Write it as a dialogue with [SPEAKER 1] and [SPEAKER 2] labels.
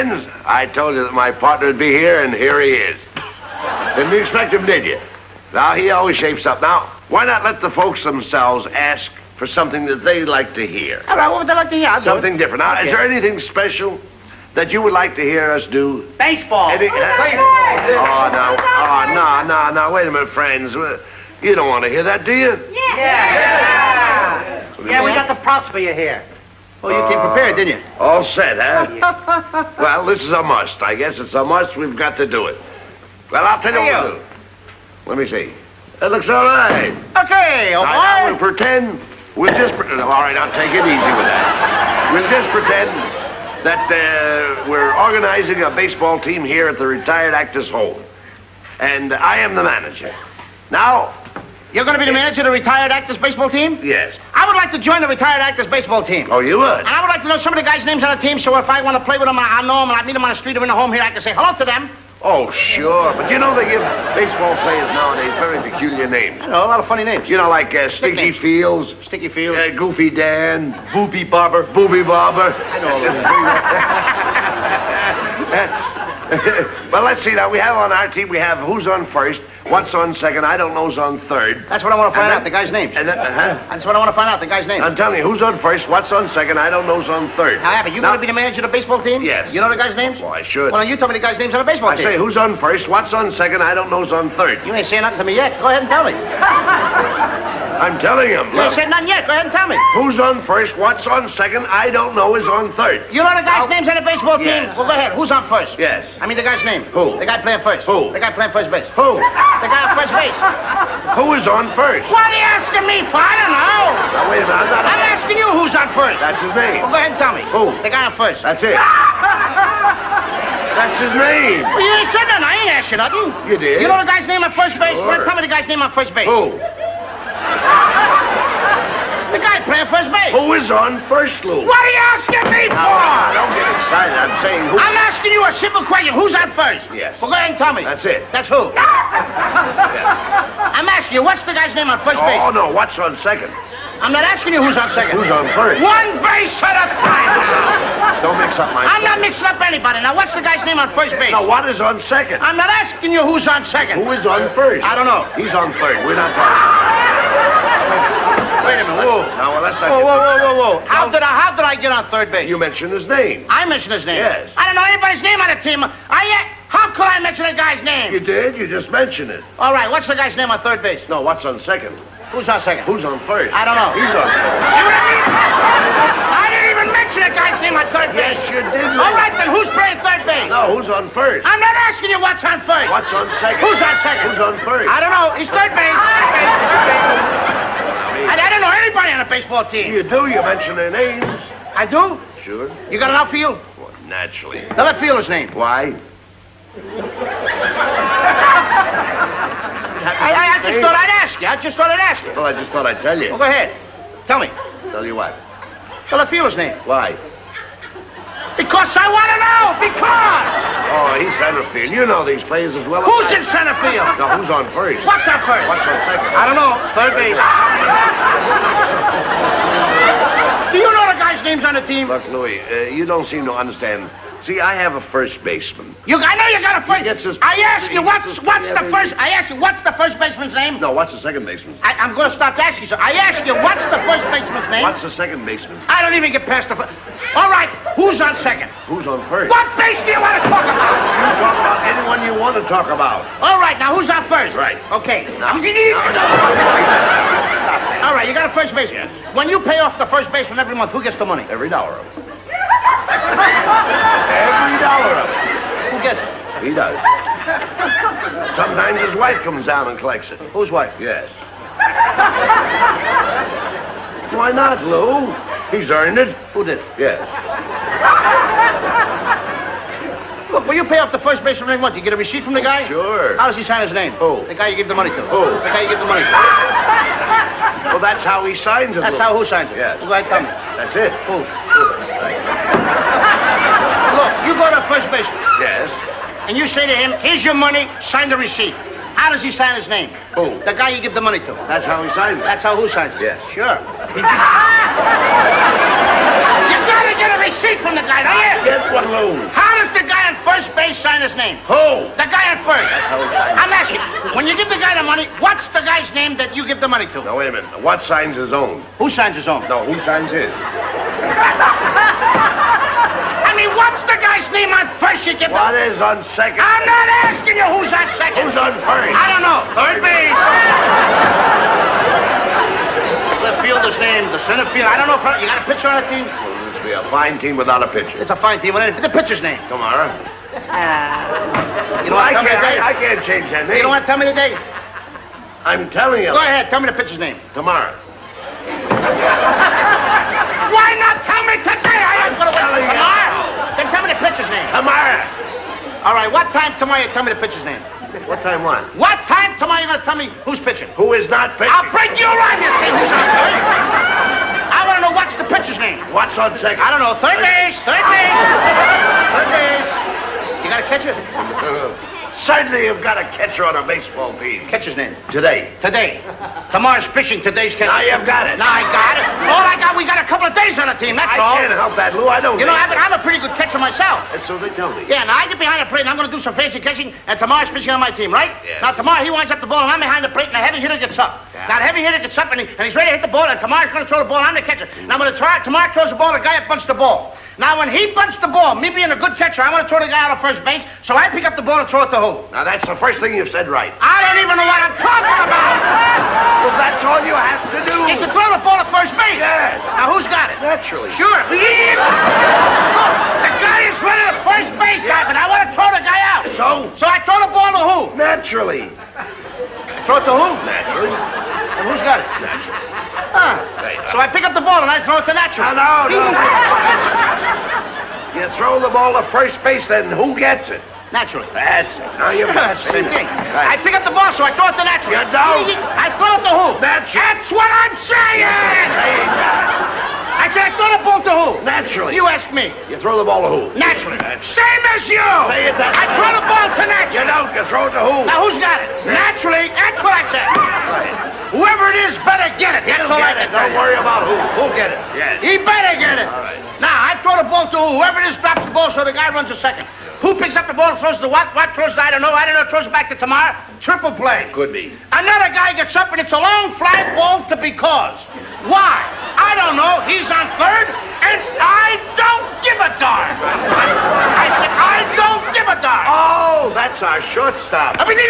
[SPEAKER 1] friends, I told you that my partner would be here, and here he is. Didn't you expect him, did you? Now, he always shapes up. Now, why not let the folks themselves ask for something that they'd like to hear?
[SPEAKER 2] All right, what would they like to hear?
[SPEAKER 1] Something different. Now, is there anything special that you would like to hear us do?
[SPEAKER 2] Baseball.
[SPEAKER 1] No, wait a minute, friends. You don't want to hear that, do you?
[SPEAKER 2] Yeah, we got the props for you here. Well, you came prepared, didn't you?
[SPEAKER 1] All set, huh? Well, this is a must. I guess it's a must. We've got to do it. Well, I'll tell you what we'll do. Let me see. It looks all right.
[SPEAKER 2] Okay, all
[SPEAKER 1] Now,
[SPEAKER 2] right.
[SPEAKER 1] we'll pretend. All right, I'll take it easy with that. We'll just pretend that we're organizing a baseball team here at the retired actors' home. And I am the manager. Now...
[SPEAKER 2] You're going to be the manager of the retired actors baseball team?
[SPEAKER 1] Yes.
[SPEAKER 2] I would like to join the retired actors baseball team.
[SPEAKER 1] Oh, you would?
[SPEAKER 2] And I would like to know some of the guys' names on the team, so if I want to play with them, I know them, and I meet them on the street or in the home here, I can say hello to them.
[SPEAKER 1] Oh, sure. But you know they give baseball players nowadays very peculiar names.
[SPEAKER 2] I know, a lot of funny names.
[SPEAKER 1] You know, like Sticky Fields.
[SPEAKER 2] Sticky Fields.
[SPEAKER 1] Goofy Dan.
[SPEAKER 2] Boopy Barber.
[SPEAKER 1] Booby Barber.
[SPEAKER 2] I know all those.
[SPEAKER 1] Well, let's see now. We have on our team, we have who's on first, what's on second, I don't know's on third.
[SPEAKER 2] That's what I want to find out, the guy's names.
[SPEAKER 1] And then,
[SPEAKER 2] That's what I want to find out, the guy's name.
[SPEAKER 1] I'm telling you, who's on first, what's on second, I don't know's on third.
[SPEAKER 2] Now, Abbott, you going to be the manager of the baseball team?
[SPEAKER 1] Yes.
[SPEAKER 2] You know the guy's names?
[SPEAKER 1] Well, I should.
[SPEAKER 2] Well, now you tell me the guy's names on the baseball team.
[SPEAKER 1] I say, who's on first, what's on second, I don't know's on third.
[SPEAKER 2] You ain't saying nothing to me yet. Go ahead and tell me.
[SPEAKER 1] I'm telling him.
[SPEAKER 2] You ain't said nothing yet. Go ahead and tell me.
[SPEAKER 1] Who's on first, what's on second, I don't know is on third.
[SPEAKER 2] You know the guy's names on the baseball team?
[SPEAKER 1] Yes.
[SPEAKER 2] Well, go ahead. Who's on first?
[SPEAKER 1] Yes.
[SPEAKER 2] I mean the guy's name.
[SPEAKER 1] Who?
[SPEAKER 2] The guy playing first.
[SPEAKER 1] Who?
[SPEAKER 2] The guy playing first base.
[SPEAKER 1] Who?
[SPEAKER 2] The guy on first base.
[SPEAKER 1] Who is on first?
[SPEAKER 2] What are you asking me for? I don't know.
[SPEAKER 1] Now, wait a minute,
[SPEAKER 2] I'm asking you who's on first.
[SPEAKER 1] That's his name.
[SPEAKER 2] Well, go ahead and tell me.
[SPEAKER 1] Who?
[SPEAKER 2] The guy on first.
[SPEAKER 1] That's it. That's his name.
[SPEAKER 2] Well, you ain't said nothing. I ain't asked you nothing.
[SPEAKER 1] You did.
[SPEAKER 2] You know the guy's name on first base?
[SPEAKER 1] Sure.
[SPEAKER 2] Well, tell me the guy's name on first base.
[SPEAKER 1] Who?
[SPEAKER 2] The guy playing first base.
[SPEAKER 1] Who is on first, Lou?
[SPEAKER 2] What are you asking me for?
[SPEAKER 1] Now, don't get excited. I'm saying who.
[SPEAKER 2] I'm asking you a simple question. Who's on first?
[SPEAKER 1] Yes.
[SPEAKER 2] Well, go ahead and tell me.
[SPEAKER 1] That's it.
[SPEAKER 2] That's who? I'm asking you, what's the guy's name on first base?
[SPEAKER 1] Oh, no, what's on second?
[SPEAKER 2] I'm not asking you who's on second.
[SPEAKER 1] Who's on first?
[SPEAKER 2] One base at a time now.
[SPEAKER 1] Don't mix up my...
[SPEAKER 2] I'm not mixing up anybody. Now, what's the guy's name on first base?
[SPEAKER 1] Now, what is on second?
[SPEAKER 2] I'm not asking you who's on second.
[SPEAKER 1] Who is on first?
[SPEAKER 2] I don't know.
[SPEAKER 1] He's on third. We're not talking.
[SPEAKER 2] Wait a minute. Whoa.
[SPEAKER 1] Now, well, let's not
[SPEAKER 2] Whoa. How did I get on third base?
[SPEAKER 1] You mentioned his name.
[SPEAKER 2] I mentioned his name.
[SPEAKER 1] Yes.
[SPEAKER 2] I don't know anybody's name on the team. How could I mention a guy's name?
[SPEAKER 1] You did. You just mentioned it.
[SPEAKER 2] All right, what's the guy's name on third base?
[SPEAKER 1] No, what's on second?
[SPEAKER 2] Who's on second?
[SPEAKER 1] Who's on first?
[SPEAKER 2] I don't know.
[SPEAKER 1] He's on first.
[SPEAKER 2] See what I mean? I didn't even mention a guy's name on third base.
[SPEAKER 1] Yes, you did.
[SPEAKER 2] All right, then who's playing third base?
[SPEAKER 1] No, who's on first?
[SPEAKER 2] I'm not asking you what's on first.
[SPEAKER 1] What's on second?
[SPEAKER 2] Who's on second?
[SPEAKER 1] Who's on first?
[SPEAKER 2] I don't know. He's third base. I don't know anybody on the baseball team.
[SPEAKER 1] You do. You mention their names.
[SPEAKER 2] I do?
[SPEAKER 1] Sure.
[SPEAKER 2] You got an outfield?
[SPEAKER 1] Well, naturally.
[SPEAKER 2] The left fielder's name.
[SPEAKER 1] Why?
[SPEAKER 2] I just thought I'd ask you. I just thought I'd ask you.
[SPEAKER 1] Well, I just thought I'd tell you.
[SPEAKER 2] Well, go ahead. Tell me.
[SPEAKER 1] Tell you what?
[SPEAKER 2] The left fielder's name.
[SPEAKER 1] Why?
[SPEAKER 2] Because I want to know. Because.
[SPEAKER 1] Oh, he's center field. You know these players as well as
[SPEAKER 2] Who's
[SPEAKER 1] I.
[SPEAKER 2] in center field?
[SPEAKER 1] Now, who's on first?
[SPEAKER 2] What's on first?
[SPEAKER 1] What's on second?
[SPEAKER 2] I don't know. Third base. Do you know the guy's names on the team?
[SPEAKER 1] Look, Louis, you don't seem to understand. See, I have a first baseman.
[SPEAKER 2] I know you got a first.
[SPEAKER 1] gets his-
[SPEAKER 2] I asked you what's the first. I asked you what's the first baseman's name.
[SPEAKER 1] No, what's the second baseman?
[SPEAKER 2] I'm going to stop asking you. So I asked you what's the first baseman's name.
[SPEAKER 1] What's the second baseman?
[SPEAKER 2] I don't even get past the first. All right, who's on second?
[SPEAKER 1] Who's on first?
[SPEAKER 2] What base do you want to talk about?
[SPEAKER 1] You talk about anyone you want to talk about.
[SPEAKER 2] All right, now who's on first?
[SPEAKER 1] Right.
[SPEAKER 2] Okay.
[SPEAKER 1] No.
[SPEAKER 2] All right, you got a first baseman.
[SPEAKER 1] Yes.
[SPEAKER 2] When you pay off the first baseman every month, who gets the money?
[SPEAKER 1] Every dollar of it. Every dollar of it.
[SPEAKER 2] Who gets it?
[SPEAKER 1] He does. Sometimes his wife comes down and collects it.
[SPEAKER 2] Whose wife?
[SPEAKER 1] Yes. Why not, Lou? He's earned it.
[SPEAKER 2] Who did?
[SPEAKER 1] Yes.
[SPEAKER 2] Look, when you pay off the first baseman every month, you get a receipt from the guy?
[SPEAKER 1] Sure.
[SPEAKER 2] How does he sign his name?
[SPEAKER 1] Who?
[SPEAKER 2] The guy you give the money to.
[SPEAKER 1] Who?
[SPEAKER 2] The guy you give the money to.
[SPEAKER 1] Well, that's how he signs it.
[SPEAKER 2] That's
[SPEAKER 1] Lou.
[SPEAKER 2] how who signs it?
[SPEAKER 1] Yes.
[SPEAKER 2] Well, go ahead, tell me.
[SPEAKER 1] That's it.
[SPEAKER 2] Who? Look, you go to first base,
[SPEAKER 1] Yes.
[SPEAKER 2] and you say to him, here's your money, sign the receipt. How does he sign his name?
[SPEAKER 1] Who?
[SPEAKER 2] The guy you give the money to.
[SPEAKER 1] That's how he signs it.
[SPEAKER 2] That's how who signs it?
[SPEAKER 1] Yes.
[SPEAKER 2] Sure. You got to get a receipt from the guy, don't you?
[SPEAKER 1] Get one, Lou.
[SPEAKER 2] How does the guy on first base sign his name?
[SPEAKER 1] Who?
[SPEAKER 2] The guy on first.
[SPEAKER 1] That's how he signs.
[SPEAKER 2] I'm asking, when you give the guy the money, what's the guy's name that you give the money to?
[SPEAKER 1] Now, wait a minute. What signs his own?
[SPEAKER 2] Who signs his own?
[SPEAKER 1] No, who signs his?
[SPEAKER 2] I mean, what's the guy's name on first you give
[SPEAKER 1] What is on second?
[SPEAKER 2] I'm not asking you who's on second.
[SPEAKER 1] Who's on first?
[SPEAKER 2] I don't know. Third base. The fielder's name, the center field. I don't know if you got a pitcher on the team.
[SPEAKER 1] Well, this will be a fine team without a pitcher.
[SPEAKER 2] It's a fine team. The pitcher's name.
[SPEAKER 1] Tomorrow.
[SPEAKER 2] You don't want to tell me the day?
[SPEAKER 1] I can't change that name.
[SPEAKER 2] You don't want to tell me the day?
[SPEAKER 1] I'm telling you.
[SPEAKER 2] Go ahead. Tell me the pitcher's name.
[SPEAKER 1] Tomorrow.
[SPEAKER 2] Why not tell me today? I'm going to wait tomorrow. Then tell me the pitcher's name.
[SPEAKER 1] Tomorrow.
[SPEAKER 2] All right. What time tomorrow you tell me the pitcher's name?
[SPEAKER 1] What time what?
[SPEAKER 2] What time tomorrow you going to tell me who's pitching?
[SPEAKER 1] Who is not pitching?
[SPEAKER 2] I'll break you right, you see who's on first. I want to know what's the pitcher's name.
[SPEAKER 1] What's on second?
[SPEAKER 2] I don't know. Third base. Third base. Third base. You got a catcher?
[SPEAKER 1] Certainly you've got a catcher on a baseball team.
[SPEAKER 2] Catcher's name.
[SPEAKER 1] Today.
[SPEAKER 2] Today. Tomorrow's pitching. Today's catcher.
[SPEAKER 1] Now you've got it.
[SPEAKER 2] Now I got it. All I got, we got a couple of days on the team. That's all.
[SPEAKER 1] I can't help that, Lou. I don't
[SPEAKER 2] You know,
[SPEAKER 1] think-
[SPEAKER 2] I'm a pretty good catcher myself.
[SPEAKER 1] And so they tell me.
[SPEAKER 2] Yeah, now I get behind the plate and I'm going to do some fancy catching, and tomorrow's pitching on my team, right?
[SPEAKER 1] Yeah.
[SPEAKER 2] Now tomorrow he winds up the ball and I'm behind the plate and the heavy hitter gets up.
[SPEAKER 1] Yeah.
[SPEAKER 2] Now the heavy hitter gets up and he's ready to hit the ball, and tomorrow's going to throw the ball. I'm the catcher. Now when tomorrow throws the ball, the guy up bunts the ball. Now when he bunts the ball, me being a good catcher, I want to throw the guy out of first base, so I pick up the ball and throw it to who?
[SPEAKER 1] Now that's the first thing you've said right.
[SPEAKER 2] I don't even know what I'm talking about.
[SPEAKER 1] Well, that's all you have to do.
[SPEAKER 2] Is to throw the ball to first base.
[SPEAKER 1] Yes.
[SPEAKER 2] Now who's got it?
[SPEAKER 1] Naturally.
[SPEAKER 2] Sure. Look, the guy is running to first base, but I want to throw the guy out. So I throw the ball to who?
[SPEAKER 1] Naturally.
[SPEAKER 2] Throw it to who?
[SPEAKER 1] Naturally.
[SPEAKER 2] And who's got it?
[SPEAKER 1] Naturally.
[SPEAKER 2] So I pick up the ball and I throw it to Natural.
[SPEAKER 1] No. You throw the ball to first base, then who gets it?
[SPEAKER 2] Naturally.
[SPEAKER 1] That's it. Now you've got
[SPEAKER 2] That's the same thing.
[SPEAKER 1] Right.
[SPEAKER 2] I pick up the ball, so I throw it to Natural.
[SPEAKER 1] You don't.
[SPEAKER 2] I throw it to who?
[SPEAKER 1] Natural.
[SPEAKER 2] That's what I'm saying!
[SPEAKER 1] Saying that.
[SPEAKER 2] I said I throw the ball to who?
[SPEAKER 1] Naturally.
[SPEAKER 2] You ask me.
[SPEAKER 1] You throw the ball to who?
[SPEAKER 2] Naturally. Same as you!
[SPEAKER 1] Say it that
[SPEAKER 2] I
[SPEAKER 1] way.
[SPEAKER 2] throw the ball to Natural.
[SPEAKER 1] You don't. You throw it to who?
[SPEAKER 2] Now who's got it? Naturally. That's what I said.
[SPEAKER 1] Right.
[SPEAKER 2] Whoever it is better get it. That's
[SPEAKER 1] He'll
[SPEAKER 2] all I
[SPEAKER 1] get it.
[SPEAKER 2] can tell
[SPEAKER 1] Don't
[SPEAKER 2] you.
[SPEAKER 1] worry about who.
[SPEAKER 2] Who'll get it?
[SPEAKER 1] Yes.
[SPEAKER 2] He better get it.
[SPEAKER 1] All right.
[SPEAKER 2] Now, I throw the ball to whoever it is, drops the ball, so the guy runs a second. Who picks up the ball and throws to what? What throws to I don't know. Throws it back to Tamar. Triple play.
[SPEAKER 1] Could be.
[SPEAKER 2] Another guy gets up, and it's a long fly ball to because. Why? I don't know. He's on third, and I don't give a darn. I said, I don't give a darn.
[SPEAKER 1] Oh, that's our shortstop.
[SPEAKER 2] I mean,